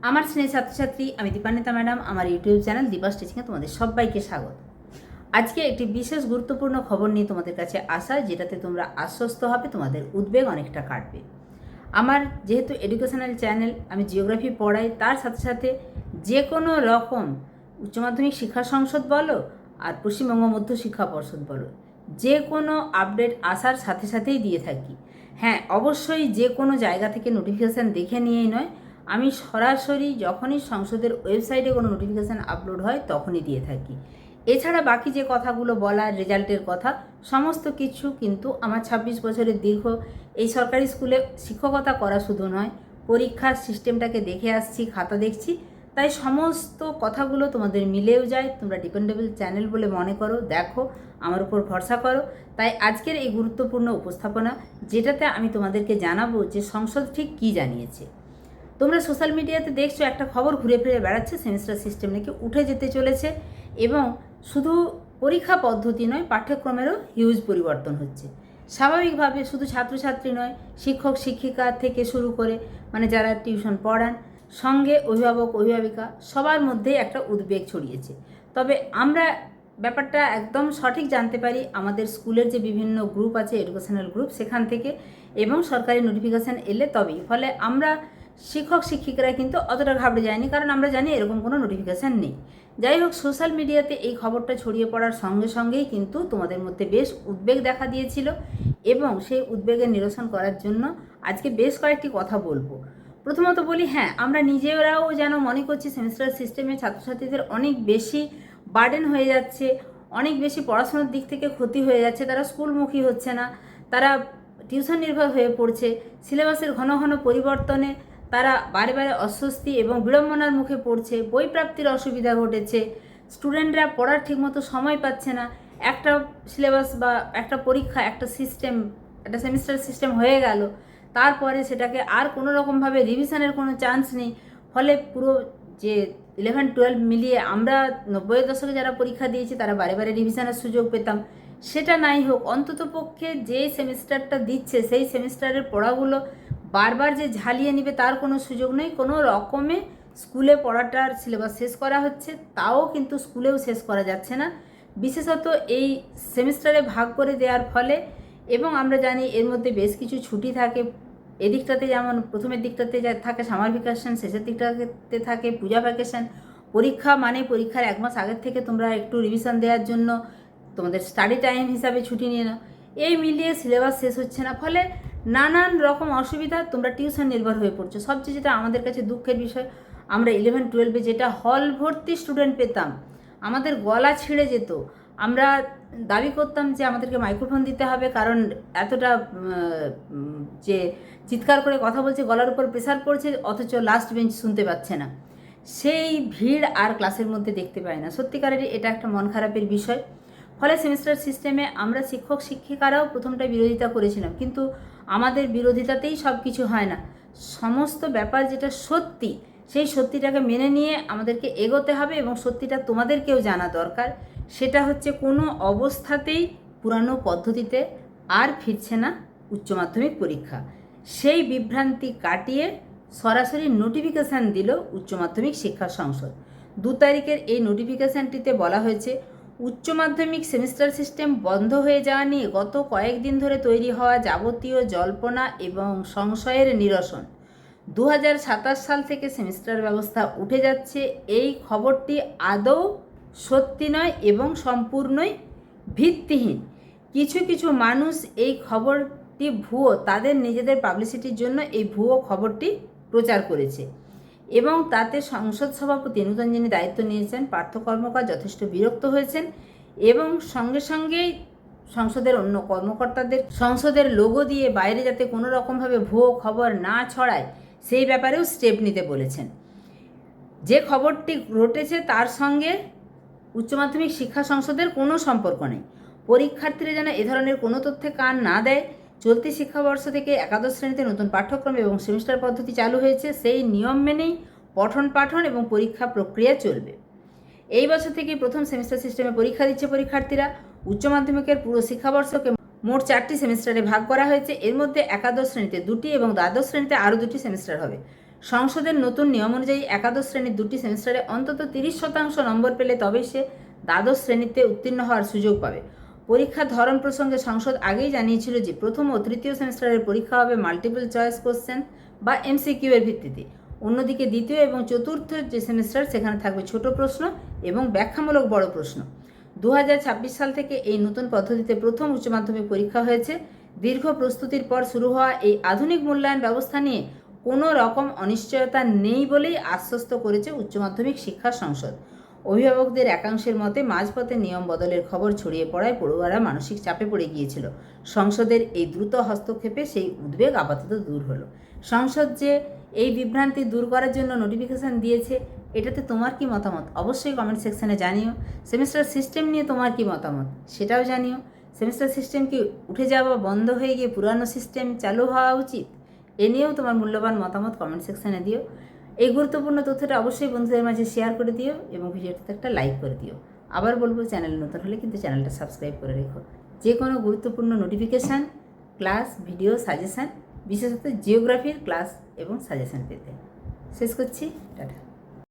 আমার স্নেহ ছাত্রছাত্রী, আমি দীপান্বিতা ম্যাডাম। আমার ইউটিউব চ্যানেল দীপাস টিচিংয়ে তোমাদের সবাইকে স্বাগত। আজকে একটি বিশেষ গুরুত্বপূর্ণ খবর নিয়ে তোমাদের কাছে আসা, যেটাতে তোমরা আশ্বস্ত হবে, তোমাদের উদ্বেগ অনেকটা কাটবে। আমার যেহেতু এডুকেশনাল চ্যানেল, আমি জিওগ্রাফি পড়াই, তার সাথে সাথে যে কোনো রকম উচ্চ মাধ্যমিক শিক্ষা সংসদ বলো আর পশ্চিমবঙ্গ মধ্য শিক্ষা পর্ষদ বলো, যে কোনো আপডেট আসার সাথে সাথেই দিয়ে থাকি। হ্যাঁ, অবশ্যই যে কোনো জায়গা থেকে নোটিফিকেশান দেখে নিয়েই নয়, আমি সরাসরি যখনই সংসদের ওয়েবসাইটে কোনো নোটিফিকেশান আপলোড হয় তখনই দিয়ে থাকি। এছাড়া বাকি যে কথাগুলো বলার, রেজাল্টের কথা, সমস্ত কিছু কিন্তু আমার 26 বছরের দীর্ঘ এই সরকারি স্কুলে শিক্ষকতা করা শুধু নয়, পরীক্ষার সিস্টেমটাকে দেখে আসছি, খাতা দেখছি, তাই সমস্ত কথাগুলো তোমাদের মিলেও যায়। তোমরা ডিপেন্ডেবল চ্যানেল বলে মনে করো, দেখো, আমার উপর ভরসা করো। তাই আজকের এই গুরুত্বপূর্ণ উপস্থাপনা, যেটাতে আমি তোমাদেরকে জানাবো যে সংসদ ঠিক কী জানিয়েছে। তোমরা সোশ্যাল মিডিয়াতে দেখছো একটা খবর ঘুরে ফিরে বেড়াচ্ছে, সেমিস্টার সিস্টেম নাকি উঠে যেতে চলেছে, এবং শুধু পরীক্ষা পদ্ধতি নয়, পাঠ্যক্রমেরও হিউজ পরিবর্তন হচ্ছে। স্বাভাবিকভাবে শুধু ছাত্রছাত্রী নয়, শিক্ষক শিক্ষিকা থেকে শুরু করে মানে যারা টিউশন পড়ান, সঙ্গে অভিভাবক অভিভাবিকা, সবার মধ্যেই একটা উদ্বেগ ছড়িয়েছে। তবে আমরা ব্যাপারটা একদম সঠিক জানতে পারি আমাদের স্কুলের যে বিভিন্ন গ্রুপ আছে, এডুকেশনাল গ্রুপ, সেখান থেকে, এবং সরকারি নোটিফিকেশান এলে তবেই। ফলে আমরা শিক্ষক শিক্ষিকারা কিন্তু অতটা ঘাবড়ে যায়নি, কারণ আমরা জানি এরকম কোনো নোটিফিকেশান নেই। যাই হোক, সোশ্যাল মিডিয়াতে এই খবরটা ছড়িয়ে পড়ার সঙ্গে সঙ্গেই কিন্তু তোমাদের মধ্যে বেশ উদ্বেগ দেখা দিয়েছিল, এবং সেই উদ্বেগের নিরসন করার জন্য আজকে বেশ কয়েকটি কথা বলবো। প্রথমত বলি, হ্যাঁ, আমরা নিজেরাও যেন মনে করছি সেমিস্টার সিস্টেমে ছাত্রছাত্রীদের অনেক বেশি বার্ডেন হয়ে যাচ্ছে, অনেক বেশি পড়াশোনার দিক থেকে ক্ষতি হয়ে যাচ্ছে, তারা স্কুলমুখী হচ্ছে না, তারা টিউশন নির্ভর হয়ে পড়ছে, সিলেবাসের ঘন ঘন পরিবর্তনে তারা বারে বারে অস্বস্তি এবং বিড়ম্বনার মুখে পড়ছে, বই প্রাপ্তির অসুবিধা ঘটেছে, স্টুডেন্টরা পড়ার ঠিকমতো সময় পাচ্ছে না। একটা সিলেবাস বা একটা পরীক্ষা, একটা সিস্টেম, একটা সেমিস্টার সিস্টেম হয়ে গেল, তারপরে সেটাকে আর কোনো রকমভাবে রিভিশনের কোনো চান্স নেই। ফলে পুরো যে 11-12 মিলিয়ে আমরা 90-এর দশকে যারা পরীক্ষা দিয়েছি তারা বারে বারে রিভিশনের সুযোগ পেতাম, সেটা নাই হোক। অন্তত পক্ষে যে সেমিস্টারটা দিচ্ছে সেই সেমিস্টারের পড়াগুলো বারবার যে ঝালিয়ে নিবে তার কোনো সুযোগ নেই। কোনো রকমে স্কুলে পড়াটার সিলেবাস শেষ করা হচ্ছে, তাও কিন্তু স্কুলেও শেষ করা যাচ্ছে না, বিশেষত এই সেমিস্টারে ভাগ করে দেওয়ার ফলে। এবং আমরা জানি এর মধ্যে বেশ কিছু ছুটি থাকে, এদিকটাতে যেমন প্রথমের দিকটাতে থাকে সামার ভ্যাকেশন, শেষের দিকটাতে থাকে পূজা ভ্যাকেশন। পরীক্ষা মানে পরীক্ষার 1 মাস আগের থেকে তোমরা একটু রিভিশন দেওয়ার জন্য তোমাদের স্টাডি টাইম হিসাবে ছুটি নিয়ে নাও। এই মিলিয়ে সিলেবাস শেষ হচ্ছে না, ফলে নানান রকম অসুবিধা, তোমরা টিউশন নির্ভর হয়ে পড়ছো। সবচেয়ে যেটা আমাদের কাছে দুঃখের বিষয়, আমরা 11-12-এ যেটা হল ভর্তি স্টুডেন্ট পেতাম, আমাদের গলা ছিঁড়ে যেত। আমরা দাবি করতাম যে আমাদেরকে মাইক্রোফোন দিতে হবে, কারণ এতটা যে চিৎকার করে কথা বলছে, গলার উপর প্রেসার পড়ছে, অথচ লাস্ট বেঞ্চ শুনতে পাচ্ছে না। সেই ভিড় আর ক্লাসের মধ্যে দেখতে পাই না। সত্যিকারেরই এটা একটা মন খারাপের বিষয়। ফলে সেমিস্টার সিস্টেমে আমরা শিক্ষক শিক্ষিকারাও প্রথমটা বিরোধিতা করেছিলাম, কিন্তু আমাদের বিরোধিতাতেই সব কিছু হয় না। সমস্ত ব্যাপার যেটা সত্যি, সেই সত্যিটাকে মেনে নিয়ে আমাদেরকে এগোতে হবে, এবং সত্যিটা তোমাদেরকেও জানা দরকার। সেটা হচ্ছে কোনো অবস্থাতেই পুরানো পদ্ধতিতে আর ফিরছে না উচ্চ মাধ্যমিক পরীক্ষা। সেই বিভ্রান্তি কাটিয়ে সরাসরি নোটিফিকেশান দিল উচ্চ মাধ্যমিক শিক্ষা সংসদ। 2 তারিখের এই নোটিফিকেশানটিতে বলা হয়েছে, উচ্চ মাধ্যমিক সেমিস্টার সিস্টেম বন্ধ হয়ে যাওয়া নিয়ে গত কয়েকদিন ধরে তৈরি হওয়া যাবতীয় জল্পনা এবং সংশয়ের নিরসন। 2027 সাল থেকে সেমিস্টার ব্যবস্থা উঠে যাচ্ছে, এই খবরটি আদৌ সত্যি নয় এবং সম্পূর্ণই ভিত্তিহীন। কিছু কিছু মানুষ এই খবরটি ভুয়ো, তাদের নিজেদের পাবলিসিটির জন্য এই ভুয়ো খবরটি প্রচার করেছে, এবং তাতে সংসদ সভাপতি নূতন যিনি দায়িত্ব নিয়েছেন পার্থ কর্মকার যথেষ্ট বিরক্ত হয়েছেন, এবং সঙ্গে সঙ্গেই সংসদের অন্য কর্মকর্তাদের সংসদের লোগো দিয়ে বাইরে যাতে কোনো রকমভাবে ভুয়ো খবর না ছড়ায় সেই ব্যাপারেও স্টেপ নিতে বলেছেন। যে খবরটি ঘটেছে তার সঙ্গে উচ্চ মাধ্যমিক শিক্ষা সংসদের কোনো সম্পর্ক নেই। পরীক্ষার্থীরা যেন এ ধরনের কোনো তথ্যে কান না দেয়। চলতি শিক্ষাবর্ষ থেকে একাদশ শ্রেণীতে নতুন পাঠ্যক্রম এবং সেমিস্টার পদ্ধতি চালু হয়েছে, সেই নিয়ম মেনেই পঠন পাঠন এবং পরীক্ষা প্রক্রিয়া চলবে। এই বছর থেকে প্রথম সেমিস্টার সিস্টেমে পরীক্ষা দিচ্ছে পরীক্ষার্থীরা। উচ্চ মাধ্যমিকের পুরো শিক্ষাবর্ষকে মোট 4টি সেমিস্টারে ভাগ করা হয়েছে। এর মধ্যে একাদশ শ্রেণীতে 2টি এবং দ্বাদশ শ্রেণীতে আরও 2টি সেমিস্টার হবে। সংসদের নতুন নিয়ম অনুযায়ী একাদশ শ্রেণীর দুটি সেমিস্টারে অন্তত 30% নম্বর পেলে তবেই সে দ্বাদশ শ্রেণীতে উত্তীর্ণ হওয়ার সুযোগ পাবে। পরীক্ষার ধরন প্রসঙ্গে সংসদ আগেই জানিয়েছিল যে প্রথম ও তৃতীয় সেমিস্টারের পরীক্ষা হবে মাল্টিপল চয়েস কোশ্চেন বা এমসিকিউ এর ভিত্তিতে। অন্যদিকে দ্বিতীয় এবং চতুর্থ যে সেমিস্টার সেখানে থাকবে ছোট প্রশ্ন এবং ব্যাখ্যামূলক বড় প্রশ্ন। 2026 সাল থেকে এই নতুন পদ্ধতিতে প্রথম উচ্চ মাধ্যমিক পরীক্ষা হয়েছে। দীর্ঘ প্রস্তুতির পর শুরু হওয়া এই আধুনিক মূল্যায়ন ব্যবস্থা নিয়ে কোনো রকম অনিশ্চয়তা নেই বলেই আশ্বস্ত করেছে উচ্চ মাধ্যমিক শিক্ষা সংসদ। অভিভাবকদের একাংশের মতে মাঝপথে নিয়ম বদলের খবর ছড়িয়ে পড়ায় পড়ুয়ারা মানসিক চাপে পড়ে গিয়েছিল। সংসদের এই দ্রুত হস্তক্ষেপে সেই উদ্বেগ আপাতত দূর হলো। সংসদ যে এই বিভ্রান্তি দূর করার জন্য নোটিফিকেশান দিয়েছে, এটাতে তোমার কি মতামত অবশ্যই কমেন্ট সেকশানে জানিও। সেমিস্টার সিস্টেম নিয়ে তোমার কি মতামত সেটাও জানিও। সেমিস্টার সিস্টেম কি উঠে যাওয়া বন্ধ হয়ে গিয়ে পুরানো সিস্টেম চালু হওয়া উচিত? এ নিয়েও তোমার মূল্যবান মতামত কমেন্ট সেকশানে দিও। এই গুরুত্বপূর্ণ তথ্যটা অবশ্যই বন্ধুদের মাঝে শেয়ার করে দিও এবং ভিডিওটাতে একটা লাইক করে দিও। আবার বলবো, চ্যানেল নতুন হলে কিন্তু চ্যানেলটা সাবস্ক্রাইব করে রেখো যে কোনো গুরুত্বপূর্ণ নোটিফিকেশান, ক্লাস, ভিডিও, সাজেশান, বিশেষত জিওগ্রাফির ক্লাস এবং সাজেশান পেতে। শেষ করছি, টাটা।